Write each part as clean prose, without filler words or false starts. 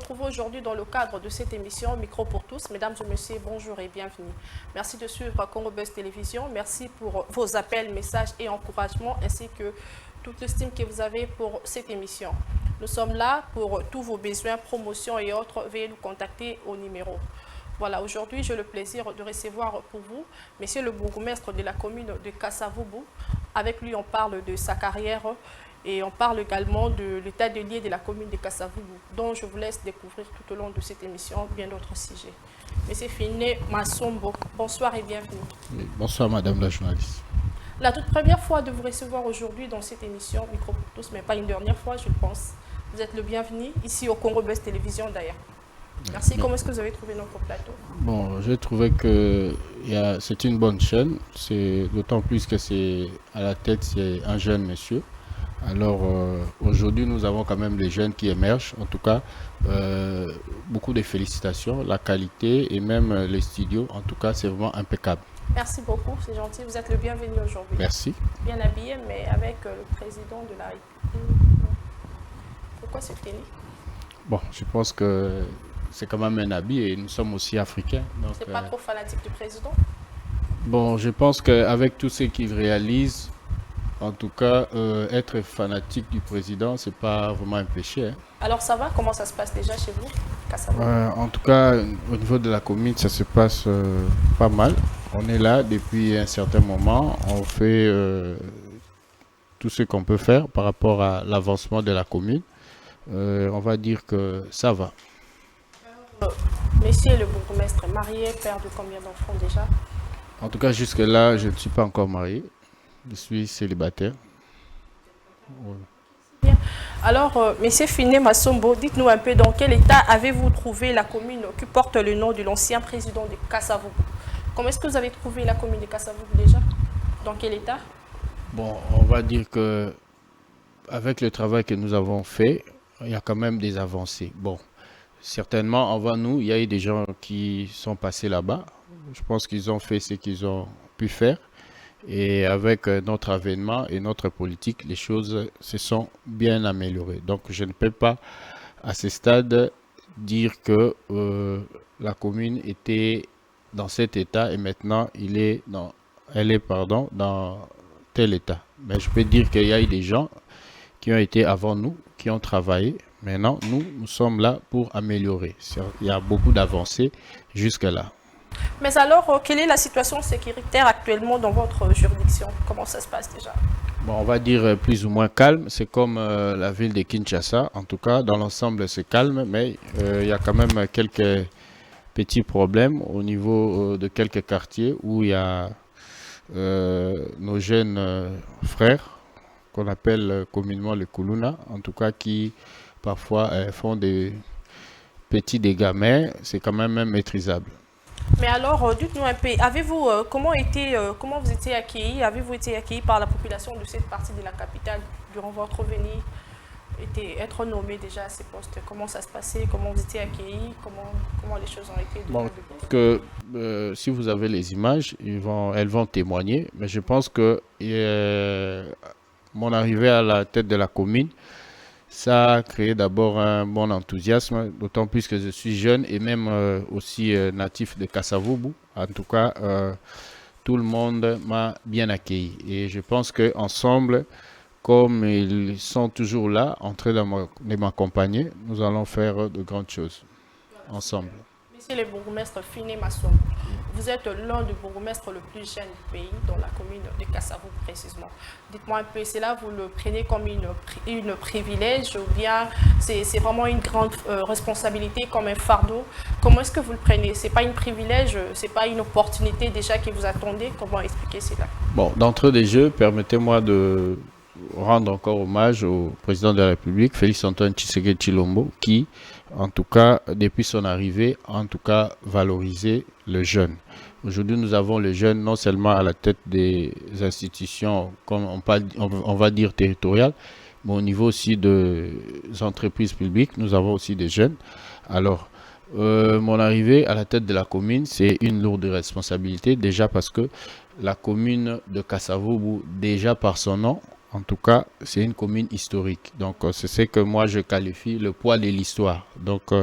retrouvons aujourd'hui dans le cadre de cette émission Micro pour tous. Mesdames et messieurs, bonjour et bienvenue. Merci de suivre Congo Buzz Télévision. Merci pour vos appels, messages et encouragements, ainsi que toute l'estime que vous avez pour cette émission. Nous sommes là pour tous vos besoins, promotions et autres. Veuillez nous contacter au numéro. Voilà, aujourd'hui, j'ai le plaisir de recevoir pour vous Monsieur le bourgmestre de la commune de Kasavubu. Avec lui, on parle de sa carrière et on parle également de l'état des lieux de la commune de Kasavubu, dont je vous laisse découvrir tout au long de cette émission bien d'autres sujets. Monsieur Finé Massombo, bonsoir et bienvenue. Oui, bonsoir Madame la journaliste. La toute première fois de vous recevoir aujourd'hui dans cette émission Micro pour tous, mais pas une dernière fois, je pense. Vous êtes le bienvenu ici au Congo Buzz Télévision d'ailleurs. Merci. Comment est-ce que vous avez trouvé notre plateau? Bon, j'ai trouvé que c'est une bonne chaîne. C'est d'autant plus que c'est à la tête, c'est un jeune monsieur. Alors aujourd'hui, nous avons quand même des jeunes qui émergent. En tout cas, beaucoup de félicitations. La qualité et même les studios, en tout cas, c'est vraiment impeccable. Merci beaucoup, c'est gentil. Vous êtes le bienvenu aujourd'hui. Merci. Bien habillé, mais avec le président de la République. Pourquoi ce tennis? Bon, je pense que c'est quand même un habit et nous sommes aussi africains. C'est pas trop fanatique du président? Bon, je pense qu'avec tout ce qu'il réalise, en tout cas, être fanatique du président, c'est pas vraiment un péché. Hein. Alors ça va? Comment ça se passe déjà chez vous? En tout cas, au niveau de la commune, ça se passe pas mal. On est là depuis un certain moment. On fait tout ce qu'on peut faire par rapport à l'avancement de la commune. On va dire que ça va. Monsieur le bourgmestre, marié, père de combien d'enfants déjà? En tout cas, jusque-là, je ne suis pas encore marié. Je suis célibataire. Ouais. Bien. Alors, monsieur Finé Massombo, dites-nous un peu dans quel état avez-vous trouvé la commune qui porte le nom de l'ancien président de Kasavubu? Comment est-ce que vous avez trouvé la commune de Kasavubu déjà? Dans quel état? Bon, on va dire que avec le travail que nous avons fait, il y a quand même des avancées. Bon, certainement, avant nous, il y a eu des gens qui sont passés là-bas. Je pense qu'ils ont fait ce qu'ils ont pu faire. Et avec notre avènement et notre politique, les choses se sont bien améliorées. Donc, je ne peux pas, à ce stade, dire que la commune était dans cet état et maintenant, elle est dans tel état. Mais je peux dire qu'il y a eu des gens qui ont été avant nous, qui ont travaillé. Maintenant, nous sommes là pour améliorer. Il y a beaucoup d'avancées jusque-là. Mais alors, quelle est la situation sécuritaire actuellement dans votre juridiction? Comment ça se passe déjà? Bon, on va dire plus ou moins calme. C'est comme la ville de Kinshasa. En tout cas, dans l'ensemble, c'est calme. Mais il y a quand même quelques petits problèmes au niveau de quelques quartiers où il y a nos jeunes frères, qu'on appelle communément les Kuluna, en tout cas qui parfois font des petits dégâts, mais c'est quand même maîtrisable. Mais alors, dites-nous un peu, avez-vous comment vous étiez accueillis? Avez-vous été accueillis par la population de cette partie de la capitale durant votre venue? Être nommé déjà à ces postes, comment ça se passait? Comment vous étiez accueillis? Comment les choses ont été? Bon, que si vous avez les images, elles vont témoigner, mais je pense que mon arrivée à la tête de la commune, ça a créé d'abord un bon enthousiasme, d'autant plus que je suis jeune et même aussi natif de Kasavubu. En tout cas, tout le monde m'a bien accueilli. Et je pense qu'ensemble, comme ils sont toujours là, en train de m'accompagner, nous allons faire de grandes choses ensemble. Monsieur le bourgmestre Finé Massombo, vous êtes l'un des bourgmestres le plus jeune du pays, dans la commune de Kasavubu précisément. Dites-moi un peu, cela vous le prenez comme une privilège ou bien c'est vraiment une grande responsabilité, comme un fardeau? Comment est-ce que vous le prenez? Ce n'est pas un privilège, ce n'est pas une opportunité déjà que vous attendez? Comment expliquer cela? Bon, d'entrée des jeux, permettez-moi de rendre encore hommage au président de la République, Félix-Antoine Tshisekedi Tshilombo, qui, en tout cas, depuis son arrivée, en tout cas, valorisé le jeune. Aujourd'hui, nous avons les jeunes non seulement à la tête des institutions, comme on va dire territoriales, mais au niveau aussi des entreprises publiques, nous avons aussi des jeunes. Alors, mon arrivée à la tête de la commune, c'est une lourde responsabilité, déjà parce que la commune de Kasavubu, déjà par son nom, En tout cas, c'est une commune historique. Donc, c'est ce que moi je qualifie le poids de l'histoire. Donc,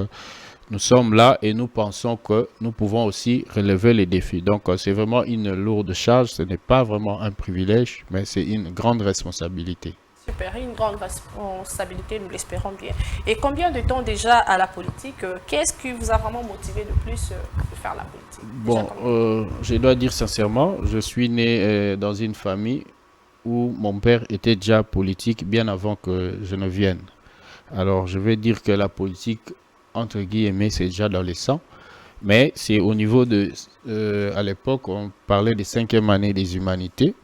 nous sommes là et nous pensons que nous pouvons aussi relever les défis. Donc, c'est vraiment une lourde charge. Ce n'est pas vraiment un privilège, mais c'est une grande responsabilité. Super, une grande responsabilité, nous l'espérons bien. Et combien de temps déjà à la politique? Qu'est-ce qui vous a vraiment motivé de plus de faire la politique? Bon, je dois dire sincèrement, je suis né dans une famille où mon père était déjà politique bien avant que je ne vienne. Alors, je vais dire que la politique, entre guillemets, c'est déjà dans les sangs. Mais c'est au niveau de... à l'époque, on parlait des 5e année des humanités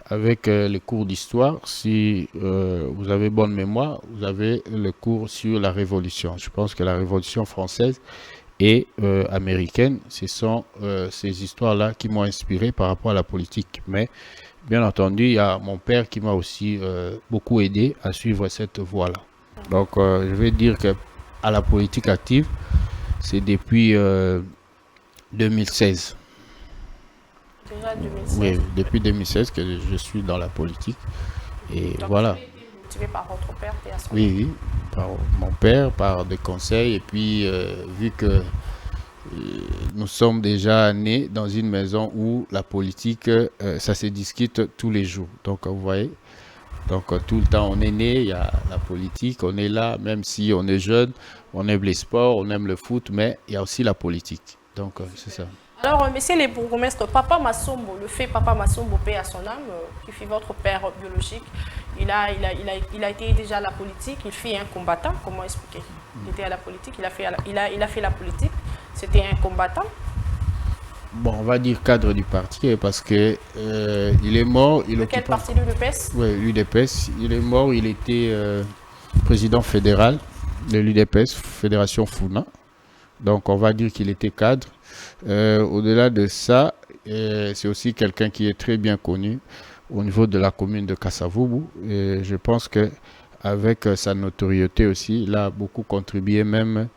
avec les cours d'histoire. Si vous avez bonne mémoire, vous avez le cours sur la Révolution. Je pense que la Révolution française et américaine, ce sont ces histoires-là qui m'ont inspiré par rapport à la politique. Mais bien entendu, il y a mon père qui m'a aussi beaucoup aidé à suivre cette voie-là. Donc, je vais dire que à la politique active, c'est depuis 2016. Déjà 2016. Oui, depuis 2016 que je suis dans la politique. Et donc, voilà. vous avez été motivé par votre père et à son Oui, oui, par mon père, par des conseils. Et puis, vu que nous sommes déjà nés dans une maison où la politique, ça se discute tous les jours. Donc, vous voyez, donc tout le temps on est né, il y a la politique, on est là, même si on est jeune, on aime les sports, on aime le foot, mais il y a aussi la politique. Donc, c'est ça. Alors, messieurs les bourgmestres, Papa Massombo, le fait Papa Massombo, paix à son âme, qui fut votre père biologique, il a été déjà à la politique, il fut un combattant, comment expliquer? Il était à la politique, il a fait la politique, c'était un combattant. Bon, on va dire cadre du parti, parce que il est mort. De quel parti, l'UDPS? Oui, l'UDPS. Il est mort, il était président fédéral de l'UDPS, Fédération Founa. Donc, on va dire qu'il était cadre. Au-delà de ça, c'est aussi quelqu'un qui est très bien connu au niveau de la commune de Kasavubu. Et je pense que avec sa notoriété aussi, il a beaucoup contribué même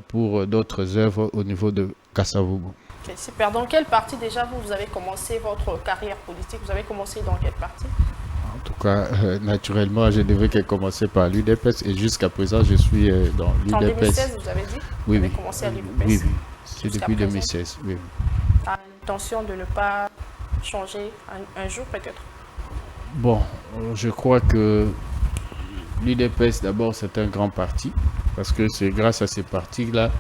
pour d'autres œuvres au niveau de Kasavubu. Okay, super. Dans quel parti déjà vous avez commencé votre carrière politique? Vous avez commencé dans quel parti? En tout cas, naturellement, je devais commencer par l'UDPS et jusqu'à présent, je suis dans l'UDPS. En 2016, vous avez dit? Oui, vous avez oui. commencé à l'UDPS? Oui, oui. C'est depuis 2016. Oui. A l'intention de ne pas changer un jour peut-être? Bon, je crois que l'UDPS, d'abord, c'est un grand parti parce que c'est grâce à ces partis-là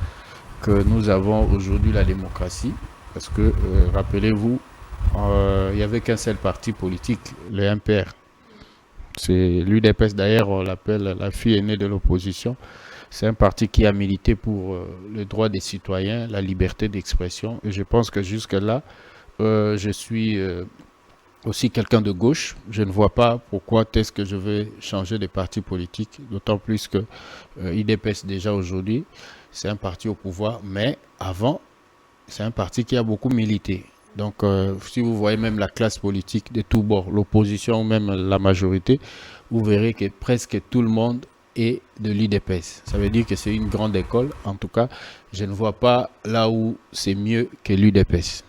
que nous avons aujourd'hui la démocratie. Parce que, rappelez-vous, il n'y avait qu'un seul parti politique, le MPR. C'est l'UDPS, d'ailleurs, on l'appelle la fille aînée de l'opposition. C'est un parti qui a milité pour le droit des citoyens, la liberté d'expression. Et je pense que jusque-là, je suis aussi quelqu'un de gauche. Je ne vois pas pourquoi est-ce que je vais changer de parti politique. D'autant plus que l'UDPS, déjà aujourd'hui, c'est un parti au pouvoir. Mais avant, c'est un parti qui a beaucoup milité. Donc, si vous voyez même la classe politique de tous bords, l'opposition ou même la majorité, vous verrez que presque tout le monde est de l'UDPS. Ça veut dire que c'est une grande école. En tout cas, je ne vois pas là où c'est mieux que l'UDPS.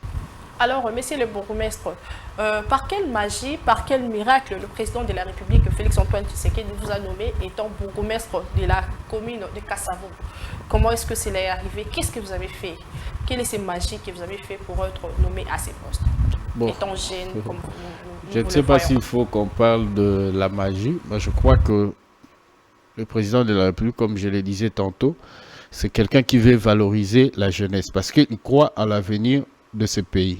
Alors, monsieur le bourgmestre, par quelle magie, par quel miracle le président de la République, Félix-Antoine Tshisekedi, vous a nommé étant bourgmestre de la commune de Kasavubu? Comment est-ce que cela est arrivé? Qu'est-ce que vous avez fait? Quelle est cette magie que vous avez fait pour être nommé à ces postes? Bon, étant jeune, comme je ne sais pas s'il faut qu'on parle de la magie. Mais je crois que le président de la République, comme je le disais tantôt, c'est quelqu'un qui veut valoriser la jeunesse parce qu'il croit à l'avenir de ce pays.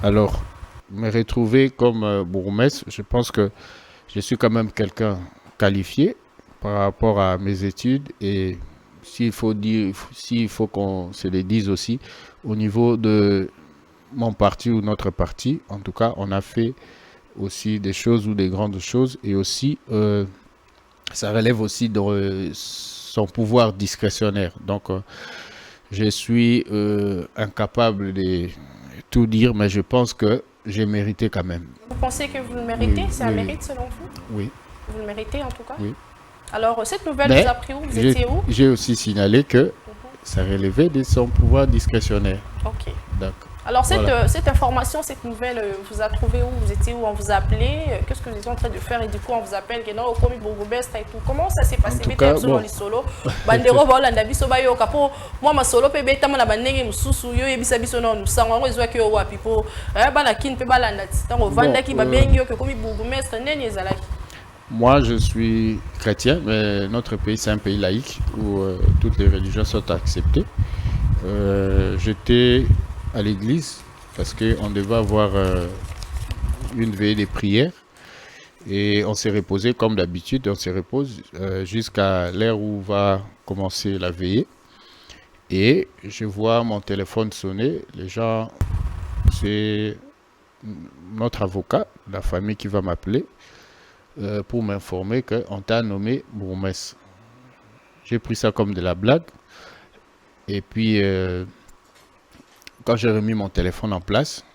Alors, me retrouver comme bourgmestre, je pense que je suis quand même quelqu'un qualifié par rapport à mes études et s'il faut qu'on se le dise aussi, au niveau de mon parti ou notre parti, en tout cas, on a fait aussi des choses ou des grandes choses et aussi, ça relève aussi de son pouvoir discrétionnaire. Donc, je suis incapable de tout dire, mais je pense que j'ai mérité quand même. Vous pensez que vous le méritez? Oui, c'est un mérite selon vous? Oui. Vous le méritez en tout cas? Oui. Alors, cette nouvelle vous a pris où? Vous étiez où? J'ai aussi signalé que ça relevait de son pouvoir discrétionnaire. Ok. D'accord. Alors, Voilà. cette information, cette nouvelle, vous a trouvé où? Vous étiez où? On vous a appelé? Qu'est-ce que vous étiez en train de faire? Et du coup, on vous appelle que non, au commis Bourgoubest et tout. Comment ça s'est En passé? tout Bete cas, solo bon. li solo. Bandero ba olanda biso ba yo kapo. Moi ma solo pe beta na bandenge mususu yo yebisa biso no musango ngo ezwa ke wapi po. Bana kin pe balanda tango Bon, vanda ki ba bengi yo ke commis Bourgoubest neni ezalaki. moi, je suis chrétien, mais notre pays, c'est un pays laïque où toutes les religions sont acceptées. J'étais à l'église parce qu'on devait avoir une veillée de prière et on s'est reposé comme d'habitude. On se repose jusqu'à l'heure où va commencer la veillée. Et je vois mon téléphone sonner. Les gens, c'est notre avocat, la famille qui va m'appeler pour m'informer qu'on t'a nommé bourgmestre. J'ai pris ça comme de la blague. Et puis, quand j'ai remis mon téléphone en place,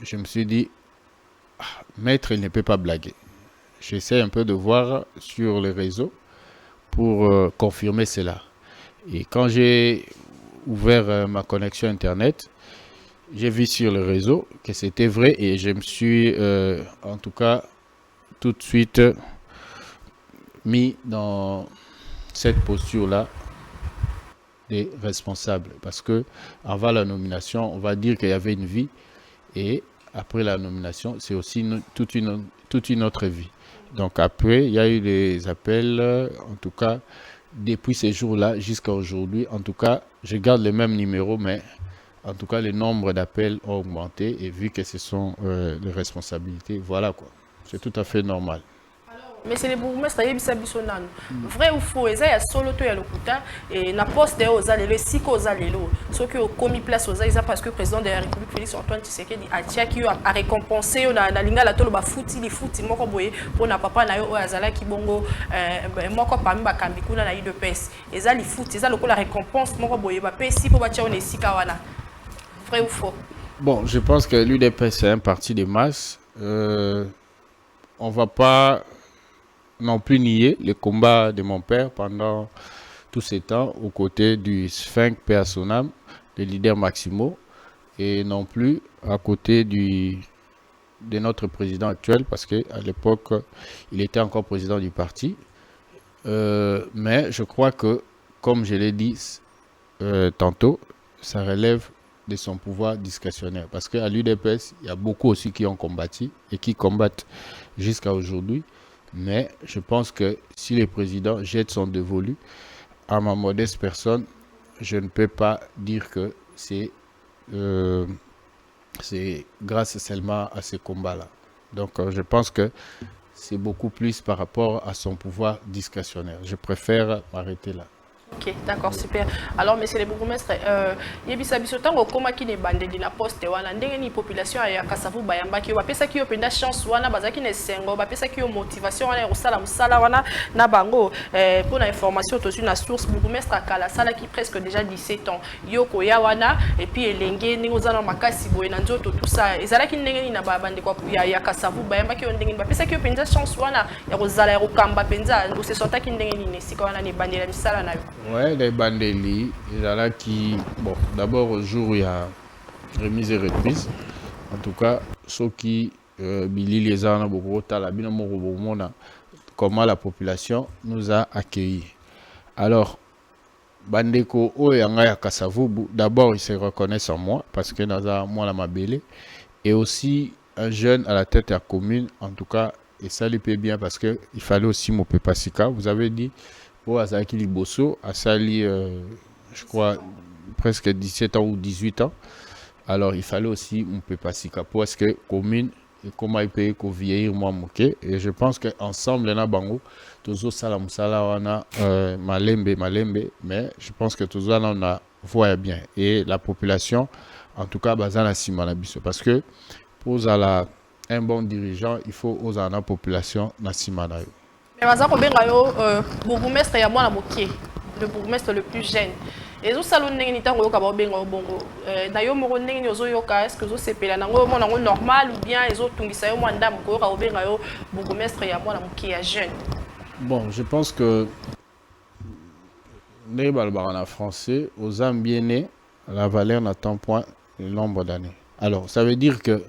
je me suis dit, maître, il ne peut pas blaguer. J'essaie un peu de voir sur les réseaux pour confirmer cela. Et quand j'ai ouvert ma connexion Internet, j'ai vu sur le réseau que c'était vrai et je me suis, en tout cas, tout de suite mis dans cette posture-là des responsables. Parce que avant la nomination, on va dire qu'il y avait une vie et après la nomination, c'est aussi toute une autre vie. Donc après, il y a eu des appels, en tout cas, depuis ces jours-là jusqu'à aujourd'hui. En tout cas, je garde le même numéro, mais en tout cas, le nombre d'appels a augmenté et vu que ce sont les responsabilités, voilà quoi. C'est tout à fait normal. Mais c'est les bourgmestres yebisa biso nanu. Vrai ou faux, eza ya solo to ya lokuta et na poste de ozalelo siko ozalelo. Ce que au commis place oza parce que le président de la République Félix Antoine Tshisekedi a tiaki a récompensé na linga la tolo ba futi li futi moko boye pour na papa na yo azala ki bongo moko pami ba kambi kuna na UDPS. Eza li futi, eza lokola récompense moko boye ba pesi po ba tia on esika wana. Vrai ou faux? Bon, je pense que l'UDPS c'est un parti de masse. On va pas non plus nier le combat de mon père pendant tous ces temps aux côtés du Sphinx paix à son âme, le leader Maximo, et non plus à côté de notre président actuel, parce qu'à l'époque, il était encore président du parti. Mais je crois que, comme je l'ai dit tantôt, ça relève de son pouvoir discrétionnaire. Parce qu'à l'UDPS, il y a beaucoup aussi qui ont combattu et qui combattent jusqu'à aujourd'hui. Mais je pense que si le président jette son dévolu à ma modeste personne, je ne peux pas dire que c'est grâce seulement à ce combat-là. Donc je pense que c'est beaucoup plus par rapport à son pouvoir discrétionnaire. Je préfère m'arrêter là. Ok, d'accord, super. Alors, monsieur le bourgmestre, yebisa biso tango koma ki ne bandeli na poste wana ndenge ni population ya Kasavu bayamba ki bapesa ki yo penda chance wana bazaki ne sengo bapesa ki yo motivation wana osala musala wana na bango pour la information to na source bourgmestre kala sala ki presque déjà 17 ans yoko ya wana et puis elenge ningo zana makasi boye na nzoto tout ça ezalaki ndenge ni na bande kwa ya Kasavu bayamba ki yo ndenge ni bapesa ki yo penda chance wana ya kozala ya kokamba penza se sotaki ndenge ni nesika wana ne bandela misala na yo. Ouais, les bandeli, il y en a qui, bon, d'abord au jour où il y a remise et reprise, en tout cas, ceux qui Billy les a beaucoup comment la population nous a accueillis. Alors, Bandeko Oyanga ya Kasavubu, d'abord ils se reconnaissent en moi parce que dans moi la mabélé et aussi un jeune à la tête de la commune, en tout cas, et ça lui paie bien parce que il fallait aussi Mopé Pasika. Vous avez dit au Azaki Liboso, à Sali, je crois, presque 17 ans ou 18 ans. Alors, il fallait aussi Mopé Pasika pour ce que commune, et comment il peut vieillir moi moqué. Et je pense qu'ensemble, les Bango, tous salam wana malembe, mais je pense que tous on a voit bien. Et la population, en tout cas, bazana simanabiso. Parce que pour un bon dirigeant, il faut aux la population na simanayo. Mais Mazako Bengayo, bourgmestre ya mwana mokie, le bourgmestre le plus jeune. Et zo salon ndenge ni tango yoka benga bongo. Na yo moko ndenge ni ozo yoka, est-ce que zo sepela nango mona ngo normal ou bien ezo tungisa yo mwanda mko yoka benga yo bourgmestre ya mwana mokie ya jeune. Bon, je pense que les balbarana français aux ambienés, la valeur n'attend point le nombre d'années. Alors, ça veut dire que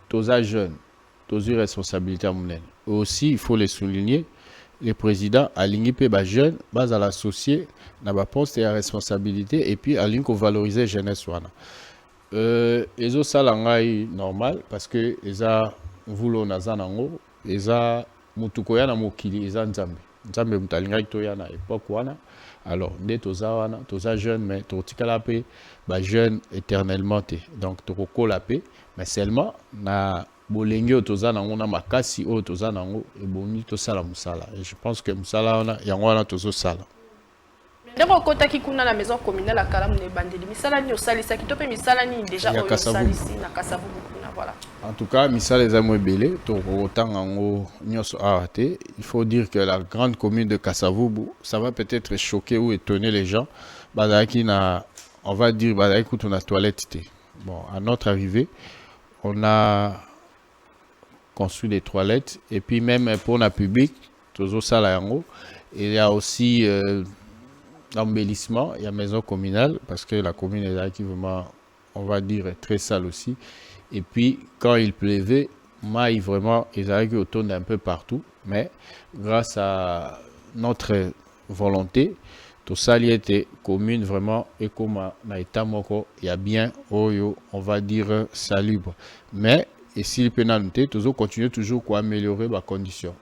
tous les jeunes, tous les responsabilités à mon. Et aussi, il faut les souligner, les présidents alignés les jeunes, bas à l'associé, n'a pas poste et à responsabilité, et puis alignés pour valoriser la jeunesse. Les autres salariés normal parce que les a voulu nazanango, les a mutukoya na mokili, les a nzambe. Nzambe mutalinga itoya na époque wana. Alors, dès toza wana, toza jeune, mais totikala pe, ba jeune éternellement te. Donc, tokoko la pe, mais seulement na bolenge otoza nango na makasi o toza nango e boni to sala musala. Et je pense que musala wana yango wana tozo sala. Ndeko kotaki kuna na maison communale à Kalamu ne bandeli misala ni osalisa ki to pe misala ni déjà oyo osalisi na Kasavubu kuna voilà. En tout cas, misala les amours belé, to autant en nyos arrêté. Il faut dire que la grande commune de Kasavubu, ça va peut-être choquer ou étonner les gens. Badaki na, on va dire badaki écoute on a toilette. Bon, à notre arrivée, on a construit des toilettes et puis même pour la public, toujours ça là en haut. Il y a aussi l'embellissement, il y a maison communale parce que la commune est là qui vraiment, on va dire, très sale aussi. Et puis quand il pleuvait, maille vraiment, ils arrivent autour d'un peu partout. Mais grâce à notre volonté, tout ça il était commune vraiment et comme on a été moko, il y a bien, on va dire, salubre. Mais et s'il peut noter, toujours continuer toujours à améliorer ma condition.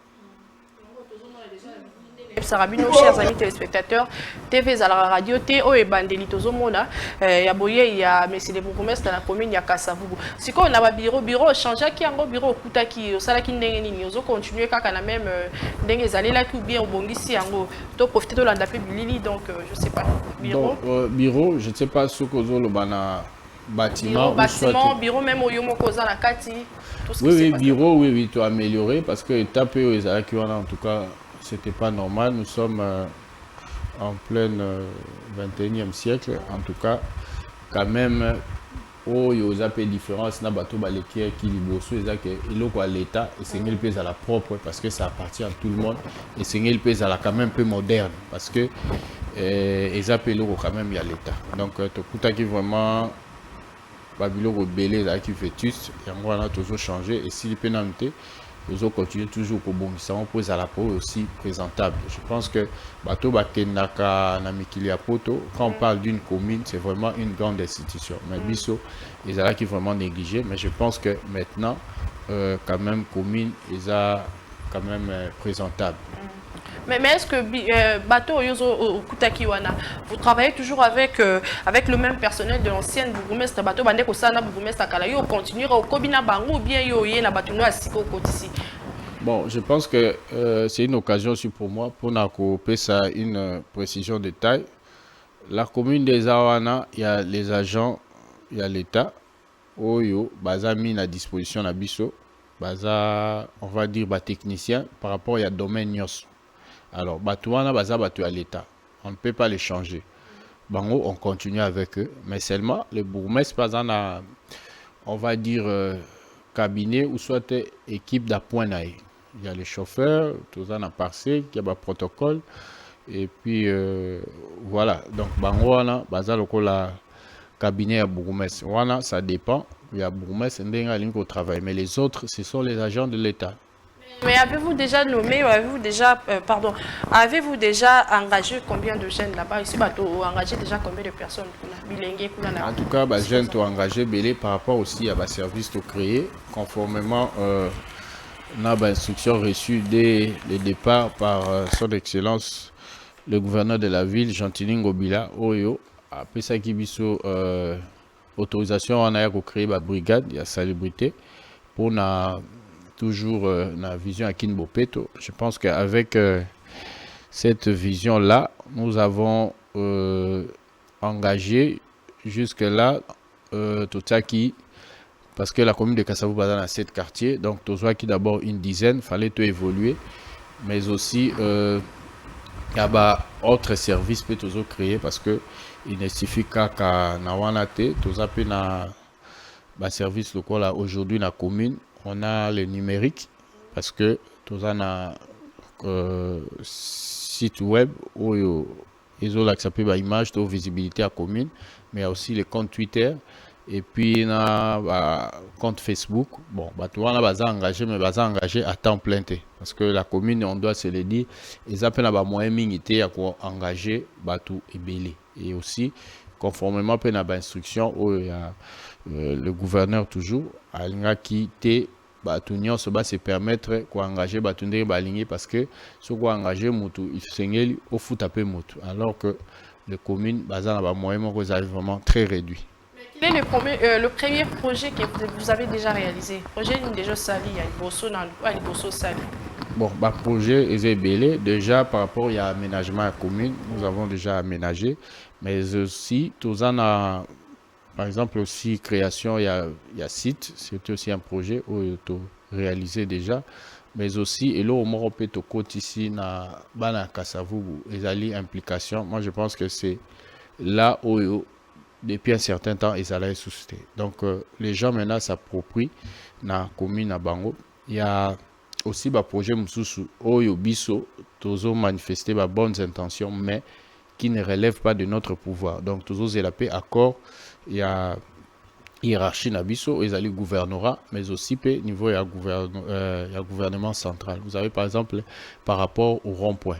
Sarabino, chers amis téléspectateurs, TV Zala Radio, T.O. et Bandeli Tozomona, Yaboye, il y a Messie de Bourgmestre dans la commune, il y a Kasavubu. Si on a un bureau, changer qui a un bureau, Koutaki, au Salaki Ndengeni, on continue quand la même Ndengezali là qui ou bien au Bongisi, on profiter de l'andapé Bilili, donc je sais pas. Bureau, bureau, je ne sais pas ce que le bana bâtiment. Bâtiment, bureau même au Yomokoza, la Kati. Oui, bureau, oui, tu as amélioré parce que taper aux Zalaki, en tout cas. C'était pas normal. Nous sommes en plein 21e siècle. En tout cas, quand même, il y a des différences. Il y a des qui sont à l'État et c'est une pays à la propre parce que ça appartient à tout le monde. Et c'est une pays à la quand même un peu moderne parce que les appels quand même il y a l'État. Donc, tout qui vraiment Babylone belé qui fait tous et on a toujours changé. Et si les pénalités nous allons continuer toujours au bon ça on pose à la peau aussi présentable. Je pense que bateau bakenaka na mikili ya poto quand on parle d'une commune c'est vraiment une grande institution mais biso ils ont qui vraiment négligé mais je pense que maintenant quand même commune ils a quand même présentable. Mais est-ce que Bateau Yozo Kutakiwana, vous travaillez toujours avec le même personnel de l'ancienne bourgmestre Bateau Bandeko Sana bourgmestre Kalayo continuer au Kobina Bango ou bien Yoye na Batuno Asiko Kotisi? Bon, je pense que c'est une occasion aussi pour moi pour couper ça une précision de taille. La commune des Awana, il y a les agents, il y a l'État, Oyo, Baza mis à disposition à Bisso, Baza, on va dire, technicien par rapport à domaine Nyos. Alors, Batouana, Baza, Batou à l'État. On ne peut pas les changer. Bango, on continue avec eux. Mais seulement, le bourgmestre, Bazana, on va dire, cabinet ou soit équipe d'appoint. Il y a les chauffeurs, tout ça, on a passé, il y a un protocole. Et puis, voilà. Donc, Bango, Baza, le cabinet à bourgmestre. Voilà, ça dépend. Il y a bourgmestre, il y a un travail. Mais les autres, ce sont les agents de l'État. Mais avez-vous déjà nommé, avez-vous déjà engagé combien de jeunes là-bas? Ici, engagé déjà combien de personnes? En tout cas, les jeunes sont engagés belé par rapport aussi à la service créé, conformément à l'instruction reçue dès le départ par son excellence, le gouverneur de la ville, Gentilin Gobila, Oyo, après ça qui biso autorisation on a créé la brigade, il y a salubrité pour toujours la vision à Kinbopeto. Je pense qu'avec cette vision-là, nous avons engagé jusque-là tout ça qui, parce que la commune de Kasavubu a 7 quartiers, donc tout ça qui d'abord une dizaine, fallait tout évoluer, mais aussi il y a autre service peut toujours créer parce que il ne suffit qu'à Nawanate, tout ça peut na service local aujourd'hui dans la commune. On a le numérique parce que tout ça a site web où ils ont accès à l'image de visibilité à commune, mais il y a aussi les comptes Twitter Et puis na compte Facebook. Bon, bato wana baza engagé, mais baza engagé à temps plein té. Parce que la commune, on doit se le dire, ils appellent à moyen mingité à engager bato et belé. Et aussi, conformément à la instruction, le gouverneur toujours, a quitté Batunion se se permettre d'engager Batunde Baligné parce que ce qu'on engagé Moutou, il s'engage au foot à peu Moutou. Alors que les communes, bazar na moyen vraiment très réduit. Quel est le premier projet que vous avez déjà réalisé? Projet déjà sali, il y a le Bosso sali. Bon, bah projet est belé. Déjà par rapport à l'aménagement à la commune, nous avons déjà aménagé, mais aussi tous en a. Par exemple, aussi, création, il y a site, c'est aussi un projet où il est réalisé déjà. Mais aussi, et là, au moins, on peut te côté ici, na Bana Kassavou, les implications. Moi, je pense que c'est là où, depuis un certain temps, ils allaient susciter. Donc, les gens maintenant s'approprient la commune à Bango. Il y a aussi un projet Moussoussou, où Biso, toujours manifester de bonnes intentions, mais qui ne relève pas de notre pouvoir. Donc, toujours, c'est la paix, accord. Il y a hiérarchie nabiso, ils allaient gouvernorat, mais aussi au niveau il y a gouvernement central. Vous avez par exemple par rapport au rond-point,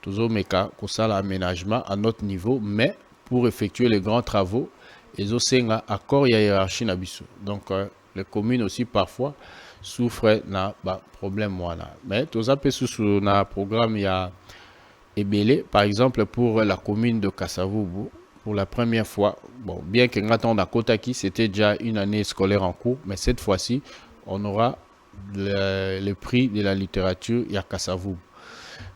toujours mais cas ça l'aménagement à notre niveau, mais pour effectuer les grands travaux, ils ont un accord il y a hiérarchie nabiso. Donc les communes aussi parfois souffrent d'un problème voilà. Mais tout ça peut sous un programme il y a Ebélé, par exemple pour la commune de Kassavoubou. Pour la première fois, bon, bien que Ngaton Kotaki, c'était déjà une année scolaire en cours, mais cette fois-ci, on aura le prix de la littérature à Kassavoubou.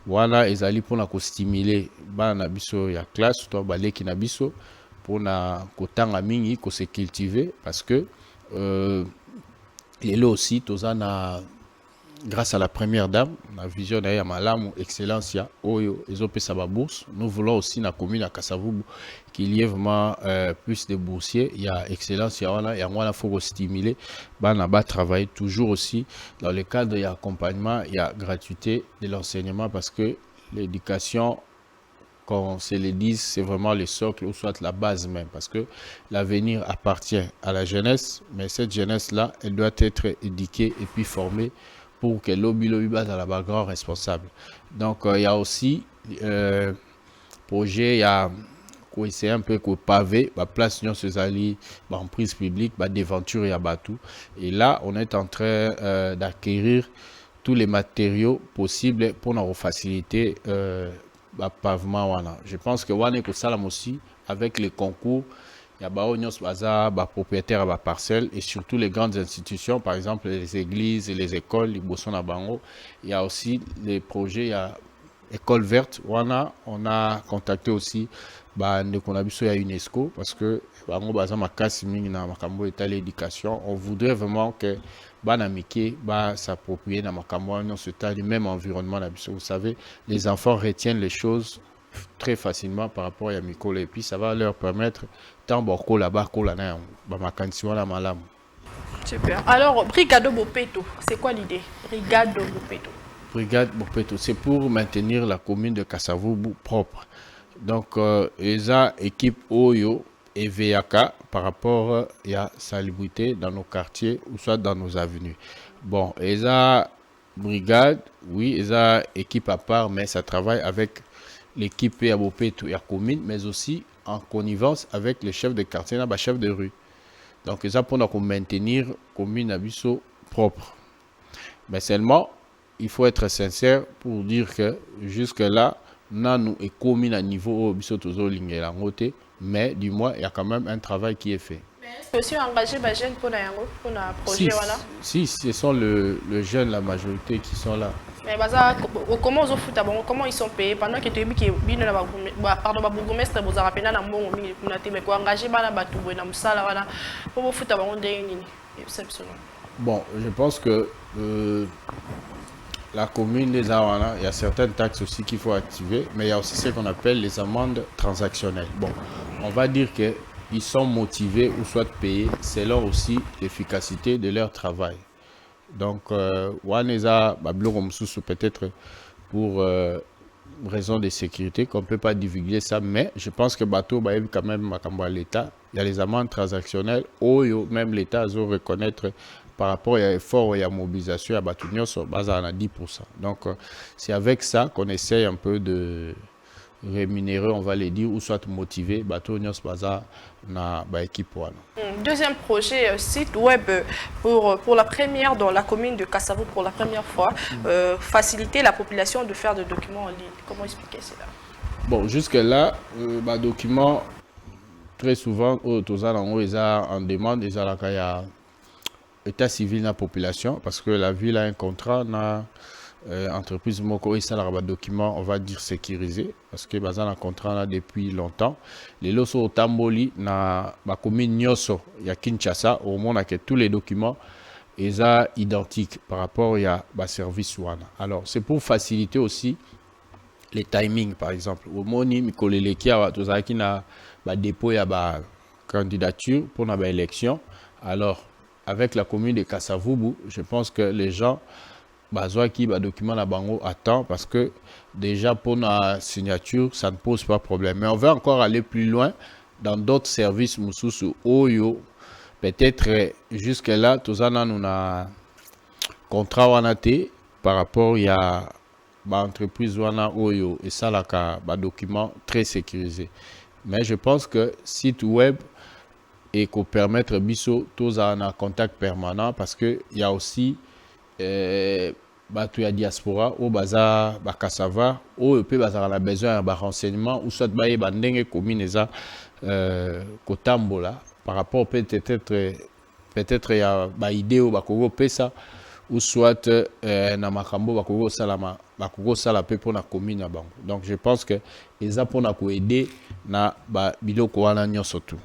Voilà, ils allaient pour stimuler nabiso ya classe, toi baleki nabiso pour na kotanga mingi ko se cultiver parce que les là aussi tozana grâce à la première dame, la vision d'ailleurs Malamu, excellence, Oyo, et bourse. Nous voulons aussi dans la commune à Kassavoubou qu'il y ait vraiment plus de boursiers. Il y a excellence, il y a faut stimuler. Bah, travailler toujours aussi dans le cadre de l'accompagnement, il y a gratuité de l'enseignement parce que l'éducation, quand on se le dit, c'est vraiment le socle ou soit la base même parce que l'avenir appartient à la jeunesse, mais cette jeunesse-là, elle doit être éduquée et puis formée pour que l'objet dans la background responsable. Donc, il y a aussi projet, il y a essayer un peu que pavé, place Nyon Césali, en prise publique, d'aventure et abatou. Et là, on est en train d'acquérir tous les matériaux possibles pour nous faciliter pavement. Voilà. Je pense que Wane Kosalam aussi, avec les concours, il y a des propriétaires à parcelles et surtout les grandes institutions, par exemple les églises et les écoles, les Bossons à Bango. Il y a aussi les projets, il y a École verte. On a contacté aussi il y a UNESCO parce que on voudrait vraiment que Banamike s'approprie dans ce même environnement. Vous savez, les enfants retiennent les choses très facilement par rapport à Mikolo et puis ça va leur permettre tant beaucoup là-bas malam. Super. Alors, Brigade Bopeto, c'est quoi l'idée? Brigade Bopeto. Brigade Bopeto, c'est pour maintenir la commune de Kassavoubou propre. Donc, ils ont équipe Oyo et VAK par rapport à la salubrité dans nos quartiers ou soit dans nos avenues. Bon, ils ont brigade, oui, ils ont équipe à part, mais ça travaille avec l'équipe à Bopeto et à commune, mais aussi en connivence avec le chef de quartier, le chef de rue. Donc, ils ont pour maintenir la commune à Bisso propre. Mais seulement, il faut être sincère pour dire que jusque-là, nous et commune à niveau mais du moins, il y a quand même un travail qui est fait. Est-ce que si on engage les jeunes pour un projet si, ce sont les jeunes, la majorité qui sont là. Mais comment ils font comment ils sont payés pendant que tu es pardon bourgmestre vous rappelez na mbongo mingi kuna te mais ko engager bana batu na musala wana pour futa bango ndenge exceptionnel. Bon, je pense que la commune des Awana, il y a certaines taxes aussi qu'il faut activer, mais il y a aussi ce qu'on appelle les amendes transactionnelles. Bon, on va dire qu'ils sont motivés ou soit payés selon aussi l'efficacité de leur travail. Donc, Waneza, peut-être pour raison de sécurité, qu'on ne peut pas divulguer ça, mais je pense que Bateau, quand même, à l'État, il y a les amendes transactionnelles, même l'État doit reconnaître par rapport à l'effort et à la mobilisation, à Batunio, sur base à 10%. Donc, c'est avec ça qu'on essaye un peu de rémunérer, on va les dire, ou soit motiver Batunio, Baza, na équipe. Deuxième projet, site web pour la première dans la commune de Kassavo pour la première fois, faciliter la population de faire des documents en ligne. Comment expliquer cela? Bon, jusque-là, documents, très souvent, ils en demande, ils ont l'état civil de la population, parce que la ville a un contrat, entreprise moko et ça la document on va dire sécurisé parce que bazan un contrat là depuis longtemps les loso tamboli na ba commune nyoso ya Kinshasa au monde que tous les documents sont identiques par rapport à ba service wana. Alors c'est pour faciliter aussi les timings par exemple au moni mikoleleki a tozaki na ba dépôt ya ba candidature pour na ba élection. Alors avec la commune de Kassavubu, je pense que les gens besoin qui va document la bango à temps parce que déjà pour la signature ça ne pose pas problème, mais on va encore aller plus loin dans d'autres services mususu oyo peut-être jusque là tout ça nous a contrat wanaté par rapport il y a entreprise wana oyo et ça là ka document très sécurisé, mais je pense que site web et qu'on permettre biso tous en contact permanent parce que il y a aussi batu ya diaspora au baza bakasava au pe baza la besoin de renseignement ou soit baye bandenge commune eza kotambola par rapport peut-être ya ba idée au bakoko pesa ou soit na makambo bakoko sala pe pour na commune na bango. Donc je pense que eza pour na ko aider na ba biloko wana nyonso tout.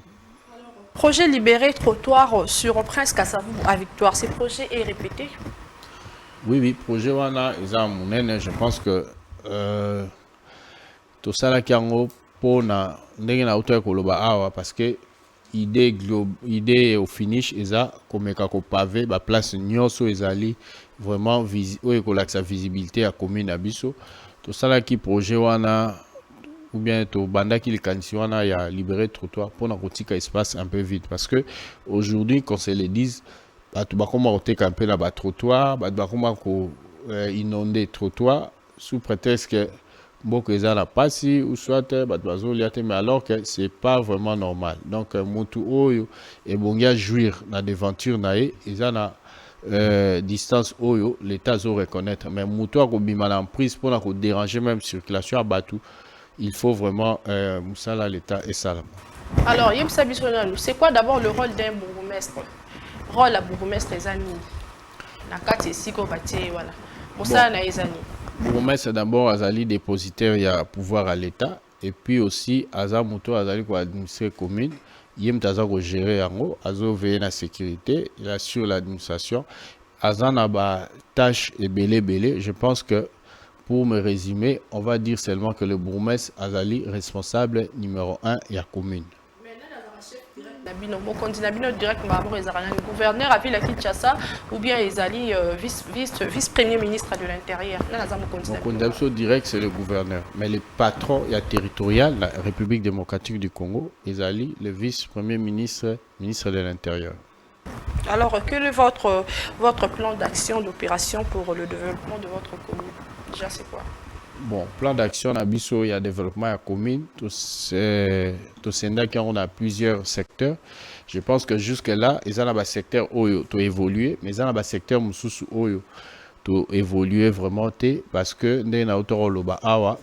Projet libéré trottoir sur Prince Kassavou à Victoire, ce projet est répété? Oui, projet wana eza munene, je pense que tout ça là qui en pour na ndenge na auto koloba awa parce que idée au finish eza komeka ko pavé ba place nyonso ezali vraiment oyo ko sa visibilité à commune na biso. Tout ça là qui projet wana ou bien to banda qui likanisi wana ya libérer trottoir pour na kotika espace un peu vide parce que aujourd'hui qu'on se le dise batu bakoma oteka un peu na ba trottoir batu bakoma ko inonder trottoir sous prétexte que mboko eza na pasi ou soit batu bazolia te, mais alors que c'est pas vraiment normal. Donc mutu oyo et bongia jouir na devanture na e eza na distance oyo l'état zo reconnaître, mais mutu ko bima na prise pour na ko déranger même circulation à batu, il faut vraiment musala l'état et ça. Alors Yemsa Bissonanou, c'est quoi d'abord le rôle d'un bourgmestre? Rôle à bourgmestre ezani na kati siko batie voilà musala na ezani. Bourgmestre d'abord azali dépositaire ya pouvoir à l'état et puis aussi azamuto azali ko administrer commune yem taza ko gérer yango azo veiller na sécurité, il assure l'administration azana ba tâche et belé. Je pense que pour me résumer, on va dire seulement que le bourgmestre azali responsable numéro 1 de la commune. Le gouverneur a vu la Kinshasa ou bien Ezali vice-premier ministre de l'Intérieur. Mon direct, c'est le gouverneur. Mais le patron territorial, la République démocratique du Congo, Ezali, le vice-premier ministre, ministre de l'Intérieur. Alors, quel est votre plan d'action, d'opération pour le développement de votre commune? Déjà, c'est quoi? Bon, plan d'action, il y a développement à la commune. Tout syndicat, on a plusieurs secteurs. Je pense que jusque-là, ils ont un secteur où ils ont évolué, mais ils ont un secteur où ils ont évolué vraiment parce que nous avons